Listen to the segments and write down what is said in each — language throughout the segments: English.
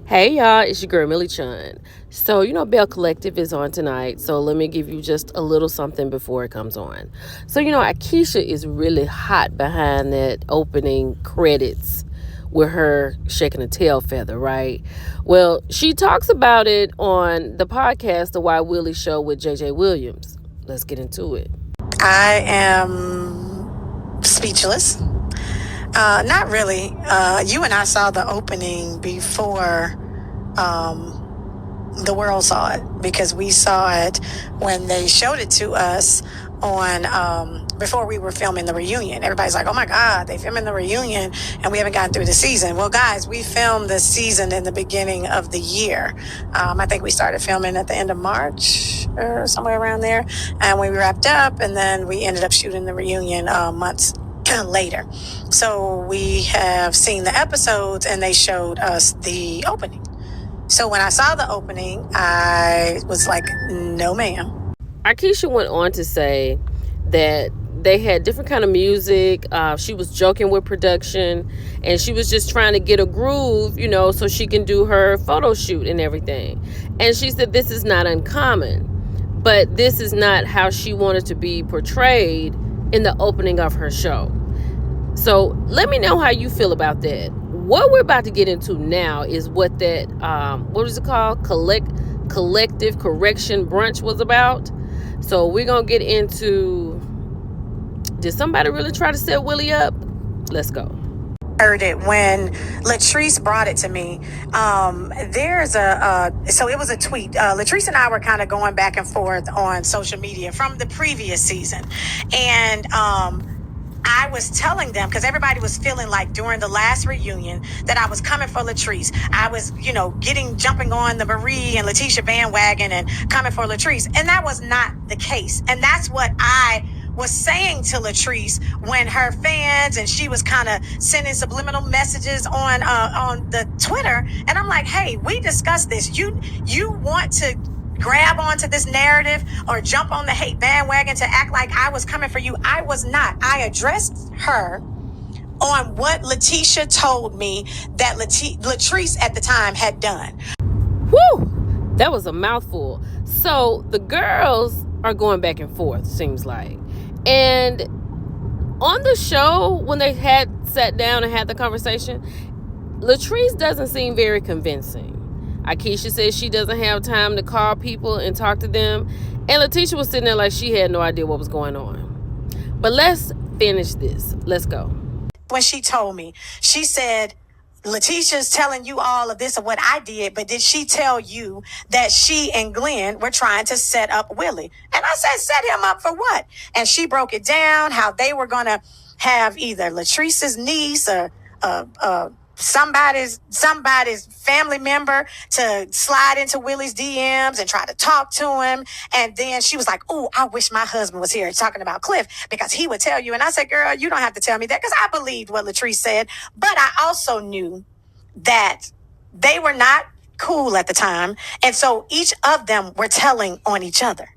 Hey y'all, it's your girl Millie Chun. So, Bell Collective is on tonight. So, let me give you just a little something before it comes on. So, Aikisha is really hot behind that opening credits with her shaking a tail feather, right? Well, she talks about it on the podcast, The Why Willie Show with JJ Williams. Let's get into it. I am speechless. Not really. You and I saw the opening before the world saw it, because we saw it when they showed it to us on before we were filming the reunion. Everybody's like, oh my God, they filming the reunion and we haven't gotten through the season. Well, guys, we filmed the season in the beginning of the year. I think we started filming at the end of March or somewhere around there, and we wrapped up, and then we ended up shooting the reunion months later. So we have seen the episodes and they showed us the opening. So when I saw the opening, I was like, no, ma'am. Aikisha went on to say that they had different kind of music. She was joking with production, and she was just trying to get a groove, so she can do her photo shoot and everything. And she said this is not uncommon, but this is not how she wanted to be portrayed in the opening of her show. So let me know how you feel about that. What we're about to get into now is what that, what is it called? Collective Correction Brunch was about. So we're going to get into, did somebody really try to set Willie up? Let's go. Heard it when Latrice brought it to me. So it was a tweet. Latrice and I were kind of going back and forth on social media from the previous season. And, I was telling them, because everybody was feeling like during the last reunion that I was coming for Latrice. I was, jumping on the Marie and Letitia bandwagon and coming for Latrice. And that was not the case. And that's what I was saying to Latrice when her fans, and she was kind of sending subliminal messages on the Twitter. And I'm like, hey, we discussed this. You want to grab onto this narrative or jump on the hate bandwagon to act like I was coming for you. I was not. I addressed her on what Letitia told me that Latrice at the time had done. Whew, that was a mouthful. So the girls are going back and forth, seems like. And on the show, when they had sat down and had the conversation, Latrice doesn't seem very convincing. Aikisha says she doesn't have time to call people and talk to them. And Letitia was sitting there like she had no idea what was going on. But let's finish this. Let's go. When she told me, she said, Letitia's telling you all of this of what I did, but did she tell you that she and Glenn were trying to set up Willie? And I said, set him up for what? And she broke it down, how they were going to have either Latrice's niece or somebody's family member to slide into Willie's DMs and try to talk to him. And then she was like, oh, I wish my husband was here, talking about Cliff, because he would tell you. And I said, girl, you don't have to tell me that, because I believed what Latrice said. But I also knew that they were not cool at the time. And so each of them were telling on each other.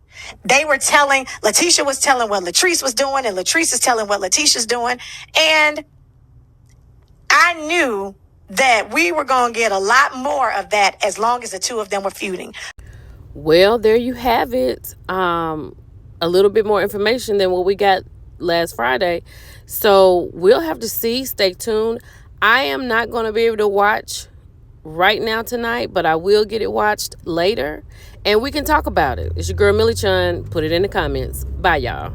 They were telling, Letitia was telling what Latrice was doing, and Latrice is telling what Letitia's doing. And I knew that we were going to get a lot more of that as long as the two of them were feuding. Well, there you have it. A little bit more information than what we got last Friday. So we'll have to see. Stay tuned. I am not going to be able to watch right now tonight, but I will get it watched later, and we can talk about it. It's your girl Millie Chun. Put it in the comments. Bye, y'all.